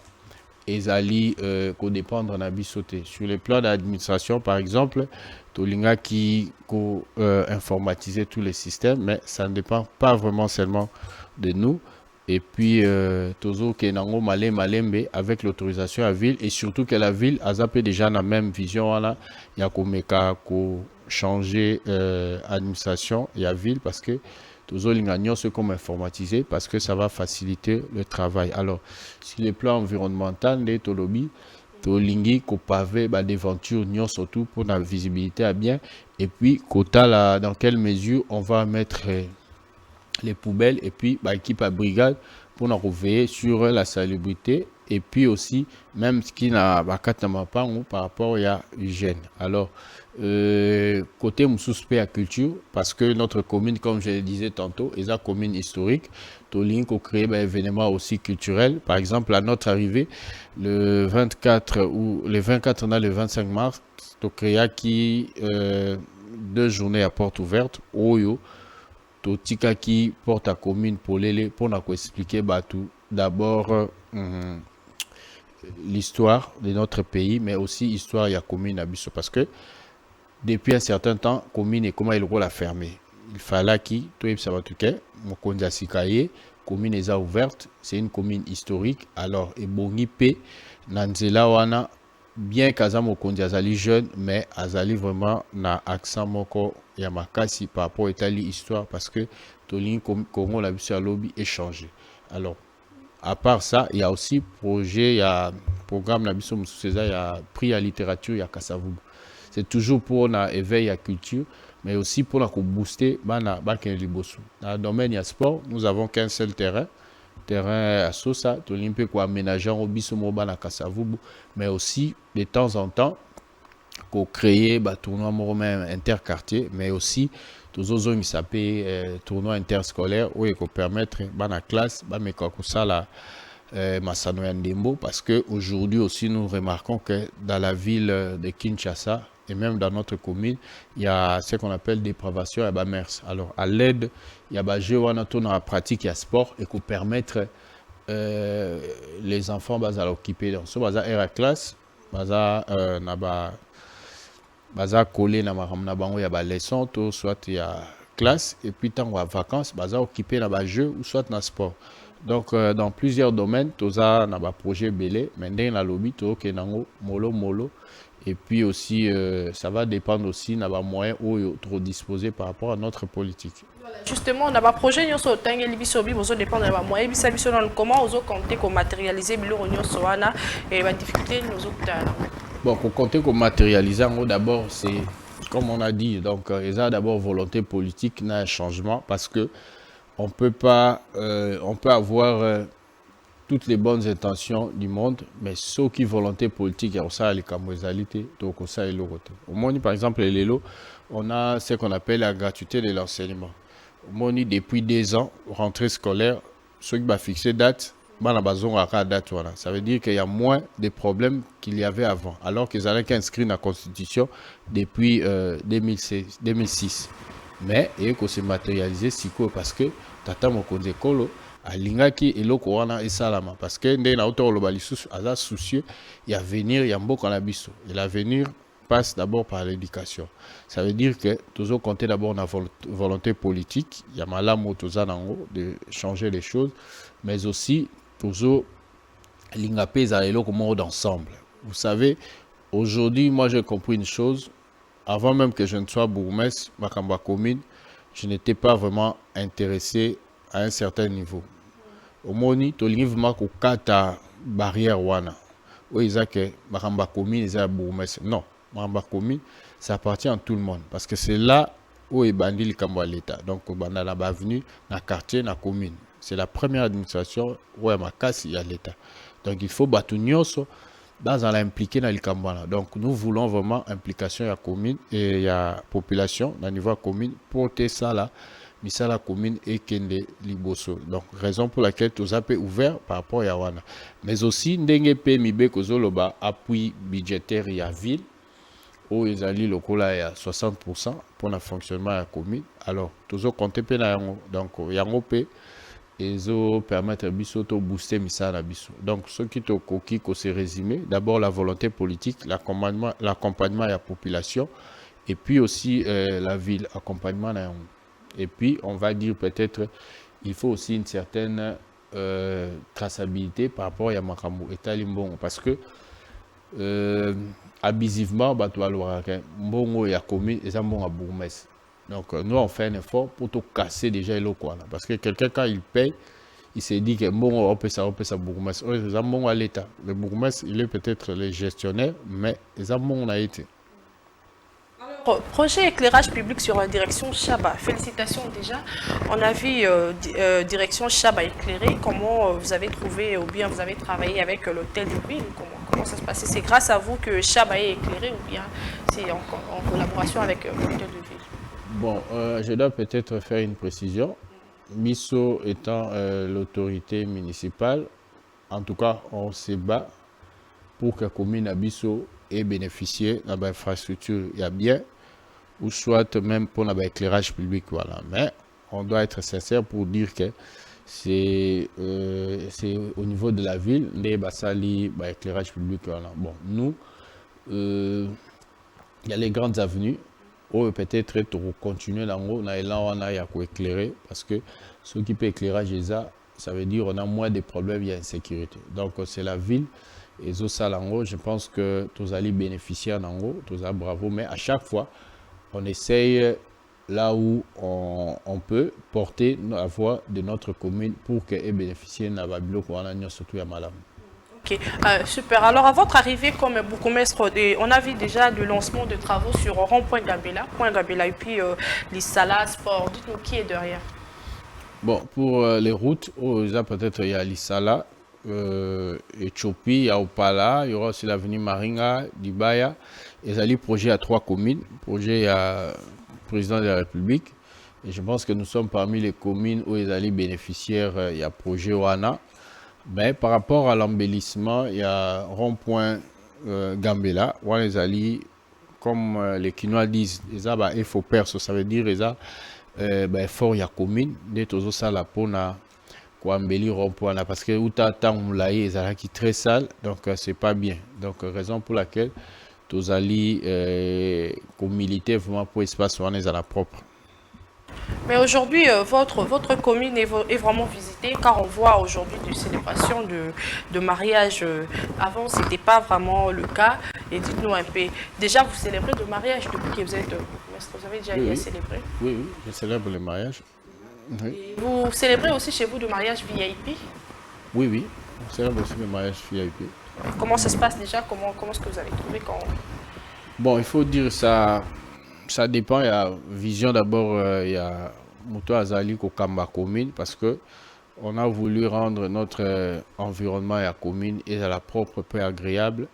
ils allaient dépendre de sur le plan d'administration, par exemple, Tolinga qui informatiser tous les systèmes, mais ça ne dépend pas vraiment seulement de nous. Et puis, Tozo Kenango Malembe avec l'autorisation à la ville, et surtout que la ville a zappé déjà la même vision. Il y a changer l'administration et la ville parce que Tozo Lingagnon c'est comme informatiser parce que ça va faciliter le travail. Alors, sur le plan environnemental, les Tolobi, Tolingi, Kopavé, Devanture, Nyon surtout pour la visibilité à bien. Et puis, Kota, dans quelle mesure on va mettre les poubelles et puis équipe à brigade pour nous veiller sur la salubrité et puis aussi même ce qui n'a pas par rapport à l'hygiène. Alors Côté Moussouspé à culture, parce que notre commune, comme je le disais tantôt, est une commune historique. Tolin a créé un événement aussi culturel. Par exemple, à notre arrivée, le 24 ou le 24 on a le 25 mars, to créa qui 2 journées à porte ouverte. Oyo, to tika qui porte à commune pour les pour nous expliquer tout. D'abord l'histoire de notre pays, mais aussi l'histoire de la commune à Bissau, parce que depuis un certain temps, la commune est comment il rôle à fermer. Il fallait qu'il la commune est ouverte, c'est une commune historique. Alors, et Bongipe, Nanzela wana, bien qu'Azamo Kondi azali jeune, mais azali vraiment na accent moko yamakasi par rapport à l'histoire, parce que Tolin Congo la à lobby est changé. Alors, à part ça, il y a aussi projet, il y a programme la Bissau Moussouza, il y a prix à littérature, il y a Kassavoubou. C'est toujours pour l'éveil à la culture, mais aussi pour booster dans le domaine du sport. Nous avons qu'un seul terrain à Sosa, l'Olympique pour aménager au Bissomoba à Kassavoubou, mais aussi de temps en temps pour créer des tournois interquartiers, mais aussi tous les qui s'appellent tournois interscolaires où il peut permettre à la classe Massano Ndembo, parce qu'aujourd'hui aussi nous remarquons que dans la ville de Kinshasa et même dans notre commune, il y a ce qu'on appelle dépravation et mers. Alors à l'aide, il y a des jeux dans la pratique, il y a sport et pour permettre les enfants à l'occuper dans ce à classe, baza collé na maramna bango ya ba leçon to soit il y a classe et puis tant en vacances baza occupé na ba jeu ou soit na sport. Donc dans plusieurs domaines toza na ba projet belé mais ndenge na lobby to ke nango molo et puis aussi ça va dépendre aussi na ba moyens ou trop disposés par rapport à notre politique. Justement, on a un projet qui est dépendre de moyens. Comment on compter qu'on matérialiser et la difficulté nous bon, pour compter qu'on matérialiser, d'abord, c'est comme on a dit, donc il y a d'abord volonté politique, un changement, parce que on peut avoir toutes les bonnes intentions du monde, mais ceux qui volonté politique, il y a aussi les camoisalités, donc ça est l'autre. Au moins, par exemple, les lots, on a ce qu'on appelle la gratuité de l'enseignement. Au moins, depuis 2 ans, rentrée scolaire, ceux qui vont fixer date, ça veut dire qu'il y a moins de problèmes qu'il y avait avant, alors qu'ils avaient inscrit dans la Constitution depuis 2006. Mais il faut se matérialiser parce que Tata Mokonde Kolo a lingaki et loko wana et salama parce que ndé na auto lo balisusu aza soucieux il y a venir il y a mboko na biso et l'avenir passe d'abord par l'éducation. Ça veut dire que toujours compter d'abord la volonté politique, il y a malamu tozanango de changer les choses, mais aussi toujours l'ingapé zarelo comme mode ensemble. Vous savez, aujourd'hui, moi j'ai compris une chose. Avant même que je ne sois bourgmestre, Makamba commune, je n'étais pas vraiment intéressé à un certain niveau. Au moni, to livre mako kata barrière wana. Oui, que Makamba commune est bourgmestre. Non, Makamba commune, ça appartient à tout le monde parce que c'est là où est bandi le Kambo à l'État. Donc, on a la avenue, dans le quartier, dans la commune. C'est la première administration où il y a l'État. Donc il faut battre dans l'impliquer dans le Kambana. Donc nous voulons vraiment implication de la commune et de la population dans le niveau de la commune pour que ça là, mais ça la commune et Kende Liboso. Donc raison pour laquelle tout ça peut ouvert par rapport à Yawana. Mais aussi ndenge pe mibe kozoloba appui budgétaire à la ville où ils allaient local à 60% pour le fonctionnement de la commune. Alors toujours compter pe na donc yango pe et permettre biso to booster misala biso. Donc ce qui to koki ko se résumer, d'abord la volonté politique, l'accompagnement de la population et puis aussi la ville, accompagnement. Et puis on va dire peut-être il faut aussi une certaine traçabilité par rapport à Makambo et Talimbon parce que abusivement bato alora mbongo ya commune et ça mbongo à bourgmestre. Donc nous on fait un effort pour tout casser déjà le quoi là parce que quelqu'un quand il paye il s'est dit que bon on peut ça bourgmestre les amont à l'état le bourgmestre il est peut-être le gestionnaire mais les amont on a été. Alors, projet éclairage public sur la direction Chaba, félicitations déjà. On a vu direction Chaba éclairée. Comment vous avez trouvé ou bien vous avez travaillé avec l'hôtel de ville? Comment comment ça se passe? C'est grâce à vous que Chaba est éclairé ou bien c'est en collaboration avec l'hôtel de ville? Bon, je dois peut-être faire une précision. MISO étant l'autorité municipale, en tout cas, on se bat pour que la commune Abisso ait bénéficié de l'infrastructure. Il y a bien, ou soit même pour l'éclairage public. Voilà. Mais on doit être sincère pour dire que c'est au niveau de la ville, les basali, éclairage public. Voilà. Bon, nous, il y a les grandes avenues. Ou peut-être continuer dans haut, là on a éclairer parce que ce qui peut éclairer ça veut dire on a moins de problèmes, il y a insécurité. Donc c'est la ville et ça en haut, je pense que tous allez bénéficier en haut, tous allez bravo, mais à chaque fois on essaye là où on peut porter la voix de notre commune pour qu'elle bénéficie de la Babylone pour en surtout à Malam. Ok, super. Alors, à votre arrivée comme bourgmestre, on a vu déjà le lancement de travaux sur rond-point Gabela, et puis l'Issala Sport. Dites-nous qui est derrière. Bon, pour les routes, peut-être il y a l'Issala, Ethiopie, il y a Opala, il y aura aussi l'avenue Maringa, Dibaya. Et ça, projet à 3 communes. Projet à président de la République. Et je pense que nous sommes parmi les communes où ils allaient bénéficiaires. Il y a projet Oana. Mais par rapport à l'embellissement, il y a rond-point Gambela, où les alliés, comme les Quinois disent, il faut percer, ça veut dire il faut y a commune, des choses ça la pour embellir rond-point là, parce que où t'as qui très sale, donc c'est pas bien. Donc raison pour laquelle tous alliés comme militaires vraiment pour espace où on est à la propre. Mais aujourd'hui, votre commune est vraiment visitée car on voit aujourd'hui des célébrations de mariage. Avant, ce n'était pas vraiment le cas. Et dites-nous un peu, déjà vous célébrez le mariage depuis que vous êtes bourgmestre. Vous avez déjà eu à célébrer? Oui, je célèbre le mariage. Oui. Vous célébrez aussi chez vous le mariage VIP? Oui, on célèbre aussi le mariage VIP. Comment ça se passe déjà? Comment est-ce que vous avez trouvé quand... Bon, il faut dire ça. Ça dépend, il y a vision d'abord, il y a Mouto Azali Kokamba commune parce que on a voulu rendre notre environnement à la commune et à la propre peu agréable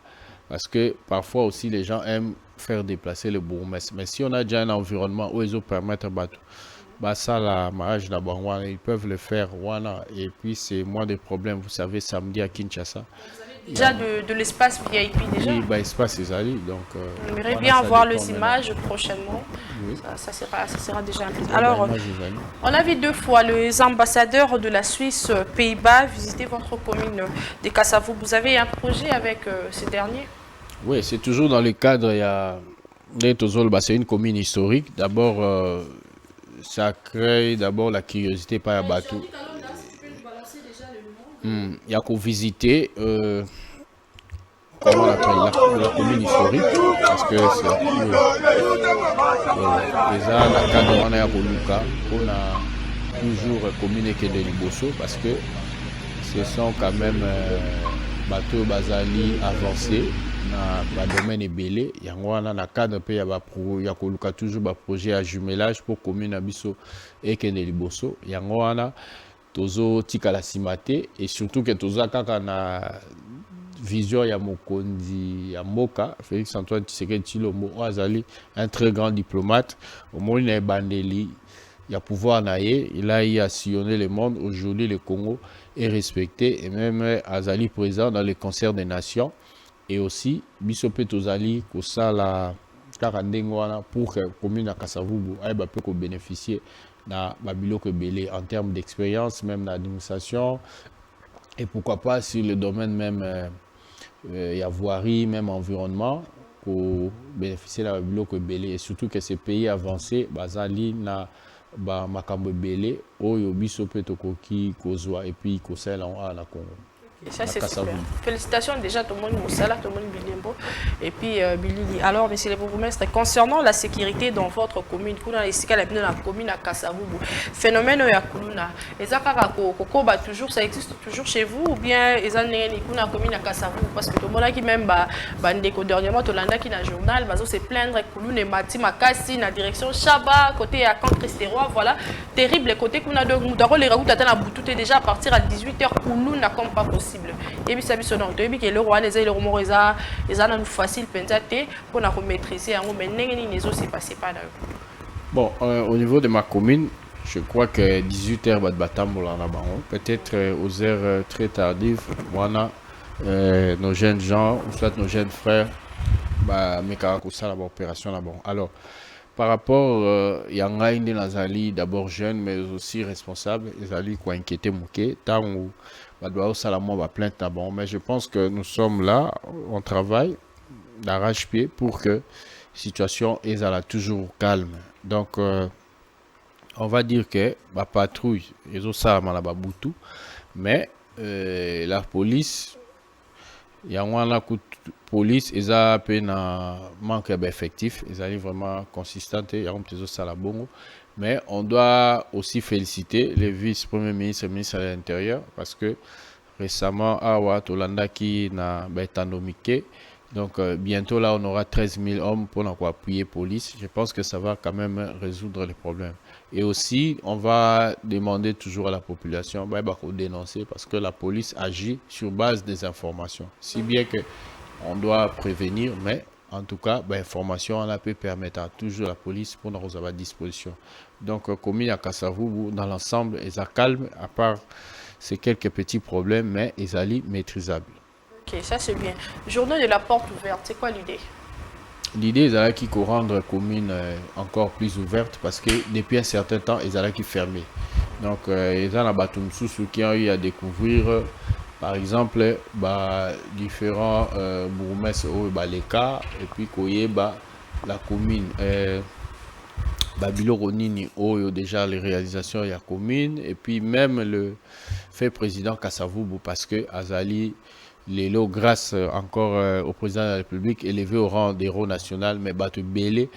parce que parfois aussi les gens aiment faire déplacer le bourgmestre. Mais si on a déjà un environnement où ils ont permettre ça la mariage d'abord, ils peuvent le faire et puis c'est moins de problèmes. Vous savez, samedi à Kinshasa. Déjà de l'espace VIP déjà? Oui, espace Azali. Donc, on aimerait bien voir les images prochainement. Oui. Ça sera déjà un plaisir. Alors, on a vu 2 fois les ambassadeurs de la Suisse, Pays-Bas, visiter votre commune de Kassavou. Vous avez un projet avec ces derniers? Oui, c'est toujours dans le cadre, il y a c'est une commune historique. D'abord, ça crée d'abord la curiosité par Yabatou. Il y a qu'au visiter comment on appelle la commune historique parce que c'est déjà la cadre on a toujours commune qui est de Liboso parce que ce sont quand même bateaux basali avancés dans le domaine ébélé. Il y a cadre il y a toujours un projet à jumelage pour commune Abisso et qui est de Liboso. Il y a tozo tikala simate et surtout que toza kaka na vision ya mokonzi ya mboka Félix Antoine Tshisekedi Tshilombo azali un très grand diplomate au moins il a bandeli il a pouvoir naie il a eu à sillonner le monde. Aujourd'hui le Congo est respecté et même azali présent dans les concerts des nations et aussi bisope tozali kosala kaka ndenge wana pour que commune ya Kasavubu ayeba pe ko bénéficier na Babiloko Belé en termes d'expérience, même d'administration, et pourquoi pas sur le domaine même y a voirie, même environnement, pour bénéficier de la Babiloko Belé, et surtout que ces pays avancés, Bazali na Makambo Belé, Oyo Biso Petokoki, Kozwa, et puis Kosel en Congo. Et ça, c'est super. Félicitations déjà tout le monde Moussala, tout le monde Bilimbo et puis Bilili. Alors, monsieur le bourgmestre, concernant la sécurité dans votre commune, la commune à Kasavubu, phénomène à Kuluna, ça existe toujours chez vous ou bien les années la commune à Kasavubu parce que tout le monde qui même dernièrement tout le qui dans journal, se plaindre Kuluna et Mati Makasi na direction Chaba côté à Camp Christerois, voilà terrible côté qu'on a de les routes à la boutoute déjà à partir à 18h Kuluna comme pas possible. possible. Et puis ça veut dire donc que le roi les romans les a facile pour la maîtriser en mais n'est aussi passé par là. Bon, au niveau de ma commune, je crois que 18h peut-être aux heures très tardives, voilà, nos jeunes gens, ou soit nos jeunes frères, bah, mais ça opération là-bas. Alors, par rapport, il y a un Nazali d'abord jeune, mais aussi responsable, ils allaient quoi inquiéter Mouké, tant où bah doit aussi la mort plainte d'abord. Mais je pense que nous sommes là, on travaille d'arrache-pied pour que la situation est toujours calme. Donc, on va dire que la patrouille, ils ont ça à Boutou, mais la police, il y a un coup de police, ils ont un peu manque d'effectifs, ils sont vraiment consistants, il y a un petit peu ça la bongo. Mais on doit aussi féliciter les vice-premiers ministres et ministres de l'Intérieur parce que récemment, Awa Tolanda qui n'a pas été. Donc bientôt là, on aura 13 000 hommes pour appuyer la police. Je pense que ça va quand même résoudre les problèmes. Et aussi, on va demander toujours à la population de dénoncer parce que la police agit sur base des informations. Si bien que on doit prévenir, mais en tout cas, l'information on peut permettre à toujours la police pour nous avoir à disposition. Donc, comme il y a Kassavoubou, dans l'ensemble, ils sont calmes, à part ces quelques petits problèmes, mais ils sont maîtrisables. Ok, ça c'est bien. Journée de la porte ouverte, c'est quoi l'idée? L'idée est qu'il faut rendre la commune encore plus ouverte parce que depuis un certain temps, ils sont fermés. Donc, ils ont qui ont eu à découvrir, par exemple, différents bourgmestres, les cas, et puis la commune. Babilo-Ronini, déjà les réalisations de la commune, et puis même le fait président Kassavoubou, parce que Azali, Lélo, grâce encore au président de la République, élevé au rang d'héros national, mais Batu Bélé,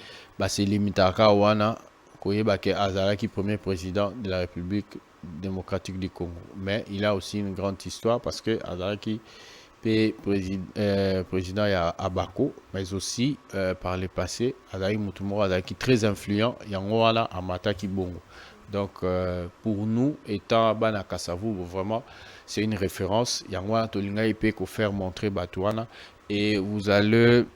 c'est limité à Kawana, que Azali qui est premier président de la République démocratique du Congo. Mais il a aussi une grande histoire parce que Azali qui président à Bako, mais aussi par le passé, Azali Moutoumoro qui est très influent, Yangoala Amata Kibongo. Donc pour nous, étant à Bana Kassavoubou, vraiment, c'est une référence. Yangoala Tolinga peut faire montrer Batouana et vous allez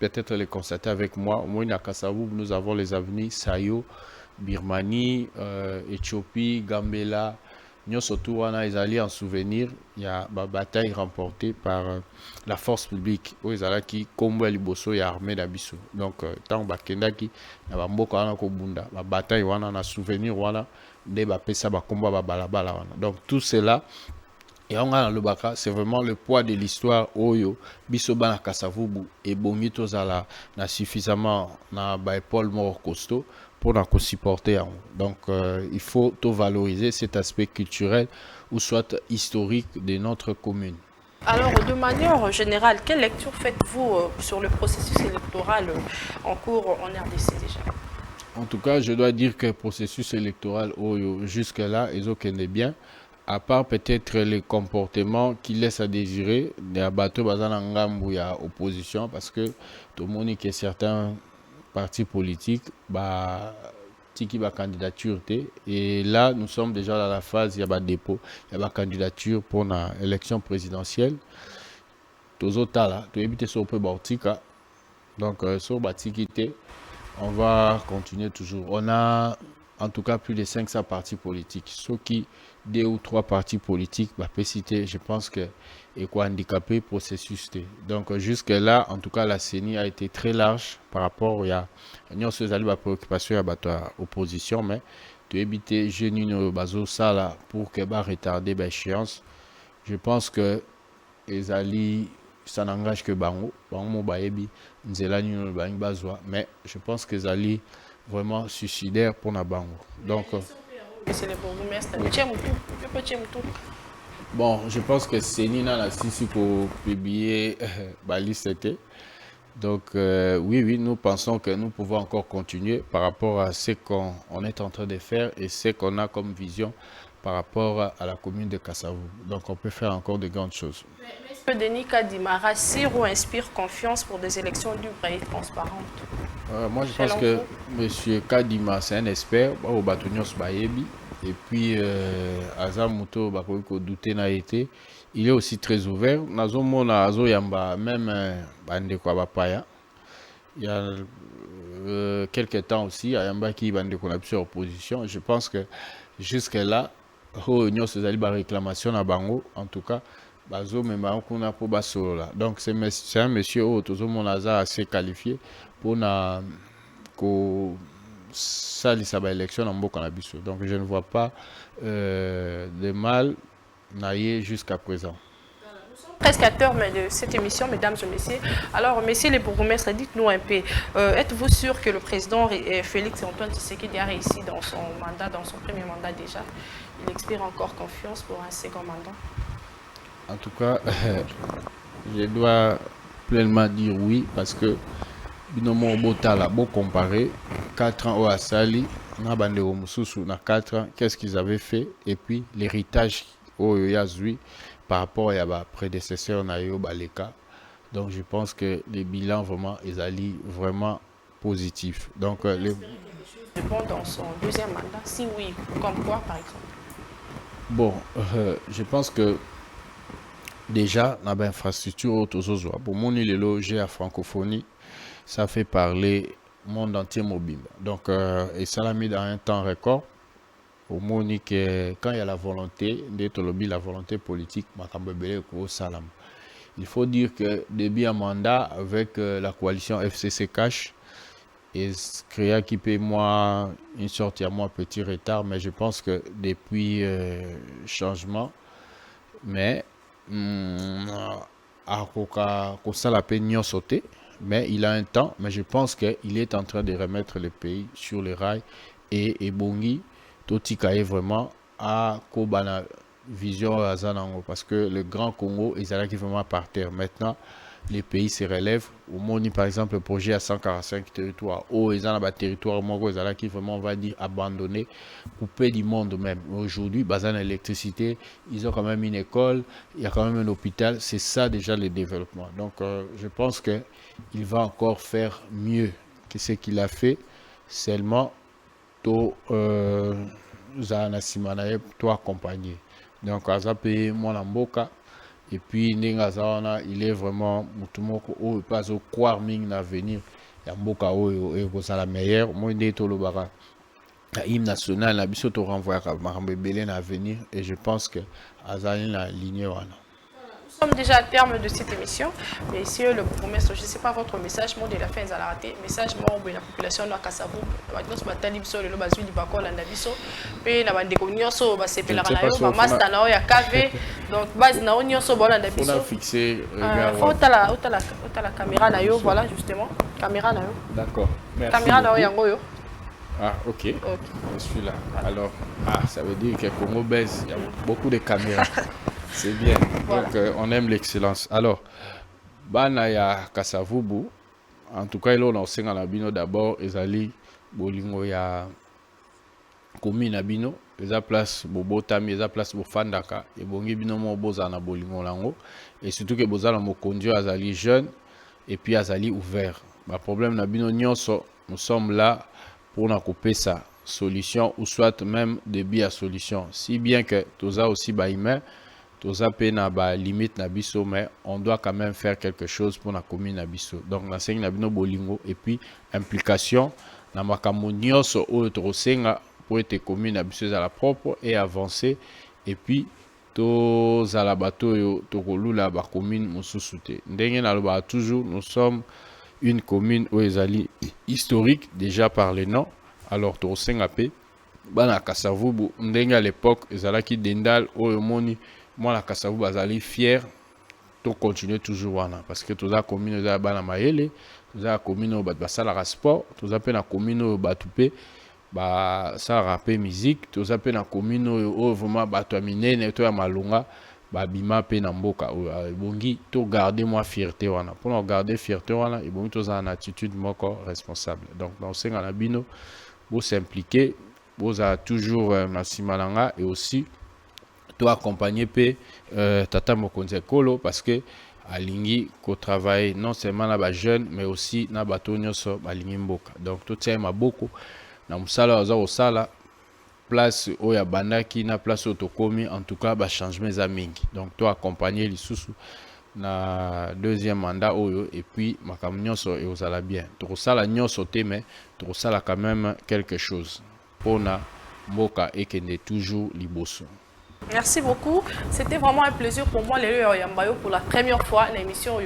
peut-être le constater avec moi. Au moins à Kassavoubou, nous avons les avenues Sayo, Birmanie, Éthiopie, Gambela. Nous surtout ils allaient en souvenir, il y a une bataille remportée par la force publique où ils allaient qui combat liboso et armée d'Abisso. Donc tant bakenda qui na mboko wana ko bunda, la bataille wana na souvenir wana de ba pesa ba combat ba balabala wana. Donc tout cela et on a le baka, c'est vraiment le poids de l'histoire oyo biso bana Kassavoubou et bomito zala na suffisamment na ba épaule mort costaud pour nous supporter. Donc, il faut tout valoriser cet aspect culturel ou soit historique de notre commune. Alors, de manière générale, quelle lecture faites-vous sur le processus électoral en cours en RDC déjà? En tout cas, je dois dire que le processus électoral, jusque-là, ils ont bien, à part peut-être les comportements qui laissent à désirer, des bateaux bazan il y a opposition, parce que tout le monde que certains parti politique, tiki candidature et là nous sommes déjà dans la phase il y a dépôt, il y a candidature pour l'élection présidentielle. Tozota là, tu éviter sur peu Baltica. Donc sur Batikité, on va continuer toujours. On a en tout cas plus de 500 partis politiques. Ceux qui 2 ou 3 partis politiques, je pense que est quoi handicapé processus. Donc jusque là, en tout cas, la CENI a été très large par rapport à la préoccupation à la opposition, mais tu éviter génie bazo ça là pour que retarder l'échéance. Je pense que les alliés ça n'engage que Bango Baebi Nzelani mais je pense que les alliés vraiment suicidaires pour na Bango. Donc bon, je pense que Séni n'a si pour publier la liste. Donc oui, nous pensons que nous pouvons encore continuer par rapport à ce qu'on est en train de faire et ce qu'on a comme vision par rapport à la commune de Kassavoubou. Donc on peut faire encore de grandes choses. Est-ce que Denis Kadima rassure ou inspire confiance pour des élections libres et transparentes? Moi je pense que M. Kadima c'est un expert au Batonios Bayebi. et puis aza moto bakoki kodute na été, il est aussi très ouvert. Nazomona azo yamba même bandeko ya bapaya. Il y a quelques temps aussi, ayamba qui bandeko na biso opposition. Je pense que jusque là, nyonso ezali ba réclamation na bango, en tout cas bazo memba kuna po basolola. Donc c'est un monsieur tozomona aza assez qualifié pour na ko salisa ba élection na mboka na biso. Donc je ne vois pas de mal naïe jusqu'à présent. Presque à terme de cette émission, mesdames et messieurs. Alors, messieurs les bourgmestres, dites-nous un peu, êtes-vous sûr que le président Félix Antoine Tshisekedi a réussi dans son mandat, dans son premier mandat déjà? Il expire encore confiance pour un second mandat? En tout cas, je dois pleinement dire oui, parce que binomo botala beau comparer 4 ans au Asali, na bande au Mususu na 4 ans, qu'est-ce qu'ils avaient fait, et puis l'héritage au Yazui par rapport à ma prédécesseur Nayo Baleka. Donc je pense que les bilans vraiment ils allaient vraiment positifs. Donc bon dans son deuxième mandat, si oui, comme quoi par exemple? Bon, je pense que déjà dans l'infrastructure autozozoa, pour mon île logé à francophonie, ça fait parler monde entier mobile. Donc et ça l'a mis dans un temps record. Au moins que quand il y a la volonté, la volonté politique, il faut dire que début à mandat avec la coalition FCC Cash, et créa qui paie moi une sorte à moi petit retard, mais je pense que depuis changement, mais à ça la peine sauter, mais il a un temps, mais je pense qu'il est en train de remettre le pays sur les rails et Bongi Totika est vraiment à Kobana vision à Zanango parce que le Grand Congo est là qui est vraiment par terre. Maintenant, les pays se relèvent. Au Moni, par exemple, le projet à 145 territoires. Au Ezana, territoire Mongo est là qui vraiment, on va dire, abandonné, coupé du monde même. Aujourd'hui, bazan électricité, ils ont quand même une école, il y a quand même un hôpital. C'est ça déjà le développement. Donc, je pense qu'il va encore faire mieux que ce qu'il a fait. Seulement, to zana simana to accompagner. Donc azape mwana mboka et puis ndinga zawana il est vraiment mutumoko o pas au croire ming na venir ya mboka oyo e ko sala meilleur moi ndé to lobaka hymne national na biso to renvoyer ka makambe belé na venir et je pense que azali na ligne wana. Nous sommes déjà à terme de cette émission. Messieurs le bourgmestre, je ne sais pas votre message, moi de la fin, ils ont raté. Message, moi, la population de Kassavou, nous batali biso le bazui di bakol anda biso, pe na bande ko nyonso ba sepela na yo, ba master na ya KV. Donc base na nyonso ba anda biso. On a fixé regard. Faut la caméra na yo, voilà justement, caméra na yo. D'accord. Merci. Caméra na yo yango yo. Ah, ok. Je suis là. Voilà. Alors, ça veut dire que Congo baisse, il y a beaucoup de caméras. C'est bien. Voilà. Donc, on aime l'excellence. Alors, Banaya Kasavubu, en tout cas, il on a à Nabino d'abord, Ezali, Bolingo, ya commune Nabino, ils ont place Bobo Tami, ils ont place Bofandaka, et Bongi Bino Boza na Bolingo Lango, et surtout que Boza na Mokondio, Azali jeune, et puis Azali ouvert. Le problème Nabino Nyonso, nous sommes là pour nous couper sa solution, ou soit même début à solution. Si bien que tous aussi baïmé, tous na ba limite na biso, mais on doit quand même faire quelque chose pour la commune na biso. Donc la seigne na bino bolingo et puis implication na makambo nyonso o trosenga pour être commune na biso à la propre et avancer et puis to zala bato yo to kolula ba commune mususu te. Ndenge na loba toujours nous sommes une commune où ezali historique déjà par les noms. Alors to senga pe bana Kasavubu ndenge à l'époque ezalaki dendal o moni moi la Kasavu bazali fier to continuer toujours wana parce que tous a commune za bana maele tous a commune au basala sport tous a pe na commune au batupe ba ça rapper musique tous a pe na commune au vraiment batamine neto ya malunga ba bima pe na mboka bongi to garder moi fierté wana pour garder fierté wana et bongi tous a une attitude moko responsable. Donc dans ce ngana bino vous s'impliquer vous a toujours na simalanga et aussi accompagner Tata Mokonze Kolo parce que alingi ko travaille non seulement na ba jeune mais aussi na bato nyonso balingi mboka. Donc tout ça m'a beaucoup na musala za osala place où ya bandaki na place otokomi en tout cas ba changement za mingi. Donc toi accompagner lisusu na deuxième mandat oyo et puis makambo nyonso et osala bien. Tokosala nyonso te mais tokosala quand même quelque chose. Pona mboka ekende toujours liboso. Merci beaucoup. C'était vraiment un plaisir pour moi, les Yambayo, pour la première fois dans l'émission.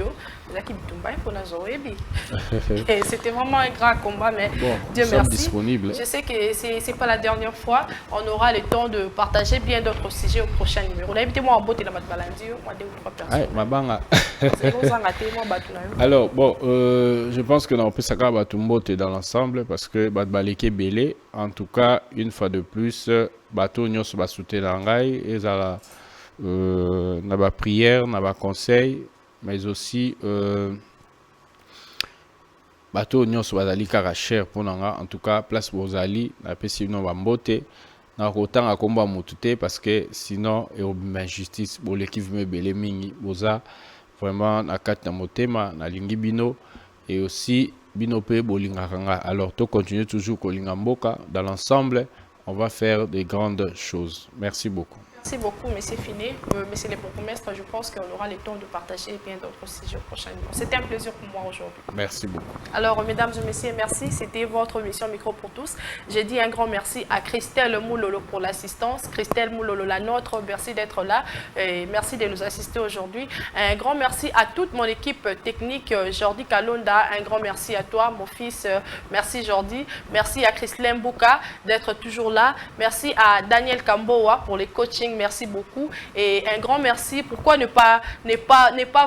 C'était vraiment un grand combat, mais bon, Dieu merci. Disponibles. Je sais que ce n'est pas la dernière fois. On aura le temps de partager bien d'autres sujets au prochain numéro. Invitez-moi en beauté dans ma balandi, moi, 2 ou 3 personnes. Alors, bon, je pense que on peut s'accorder dans l'ensemble parce que Baleke Belé, en tout cas, une fois de plus, bateau nyos ba soutenir ngai ezala na ba prière na ba conseil mais aussi bateau nyos bazali kaka cher pour nga en tout cas place bozali na pesi no ba mbote na kotanga komba mutute parce que sinon et injustice bo l'équipe me belé mingi boza vraiment na kati na motema na lingi bino et aussi bino pe bolinga kanga alors to continuer toujours kolinga mboka dans l'ensemble. On va faire des grandes choses. Merci beaucoup. Merci beaucoup, M. Finé. Monsieur le bourgmestre, je pense qu'on aura le temps de partager bien d'autres sujets prochainement. C'était un plaisir pour moi aujourd'hui. Merci beaucoup. Alors, mesdames et messieurs, merci. C'était votre émission Micro pour tous. J'ai dit un grand merci à Christelle Moulolo pour l'assistance. Christelle Moulolo, la nôtre, merci d'être là. Et merci de nous assister aujourd'hui. Un grand merci à toute mon équipe technique. Jordi Kalonda, un grand merci à toi, mon fils. Merci Jordi. Merci à Christelle Mbouka d'être toujours là. Merci à Daniel Kamboa pour les coachings. Merci beaucoup et un grand merci. Pourquoi ne pas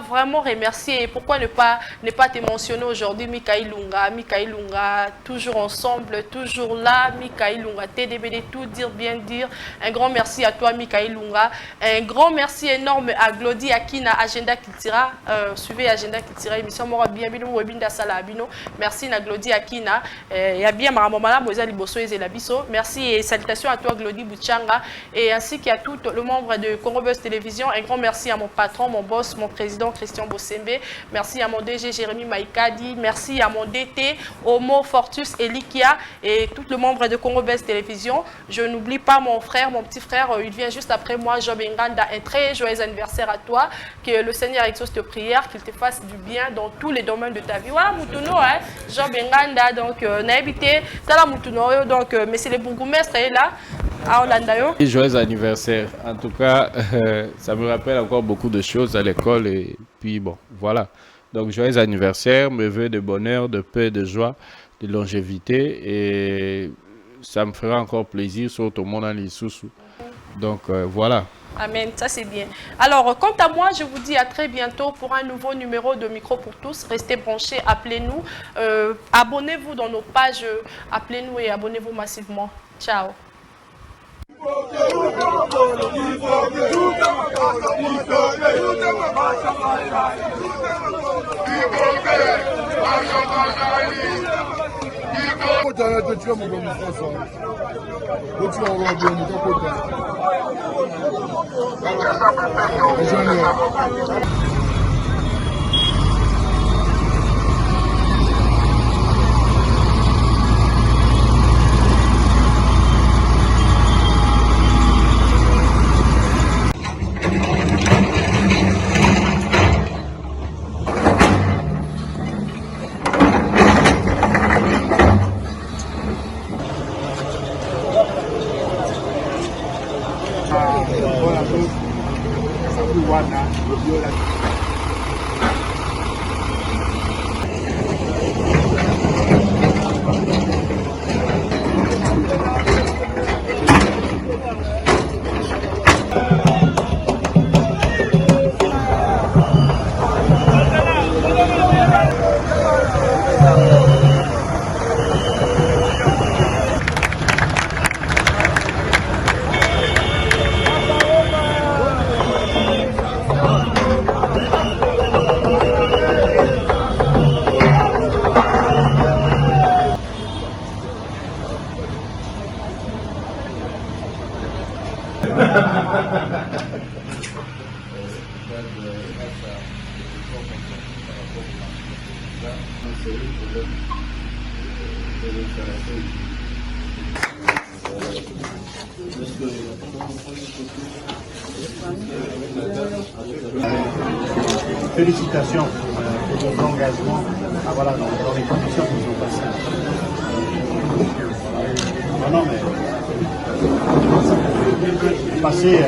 vraiment remercier et pourquoi ne pas te mentionner aujourd'hui Mikaï Lunga, toujours ensemble, toujours là, Mikaï Lunga, TDBD, tout dire, bien dire. Un grand merci à toi Mikaï Lunga. Un grand merci énorme à Glody Akina, Agenda Kitira. Suivez Agenda Kitira, émission Mora bien bino webinda salabino. Merci à Glody Akina. Il y a bien Maramamala, Moïse Liboso et Zelabiso. Merci et salutations à toi Glody Bouchanga et ainsi qu'à tout le membre de Congo Buzz Télévision. Un grand merci à mon patron, mon boss, mon président Christian Bossembe. Merci à mon DG Jérémy Maïkadi. Merci à mon DT Homo Fortus Elikia et tout le membre de Congo Buzz Télévision. Je n'oublie pas mon frère, mon petit frère, il vient juste après moi, Job Nganda. Un très joyeux anniversaire à toi. Que le Seigneur exauce tes prières, qu'il te fasse du bien dans tous les domaines de ta vie. Voilà, Moutuno, hein, Job Nganda. Donc, n'habitez, Tala Moutuno. Donc, monsieur le bourgmestre est là. Et joyeux anniversaire. En tout cas, ça me rappelle encore beaucoup de choses à l'école et puis bon, voilà. Donc joyeux anniversaire, mes vœux de bonheur, de paix, de joie, de longévité et ça me fera encore plaisir sur tout le monde en l'issoussou. Donc voilà. Amen, ça c'est bien. Alors, quant à moi, je vous dis à très bientôt pour un nouveau numéro de Micro pour tous. Restez branchés, appelez-nous, abonnez-vous dans nos pages, appelez-nous et abonnez-vous massivement. Ciao. Thank you. Félicitations pour votre engagement voilà, dans les conditions que nous ont passées. Non, mais passer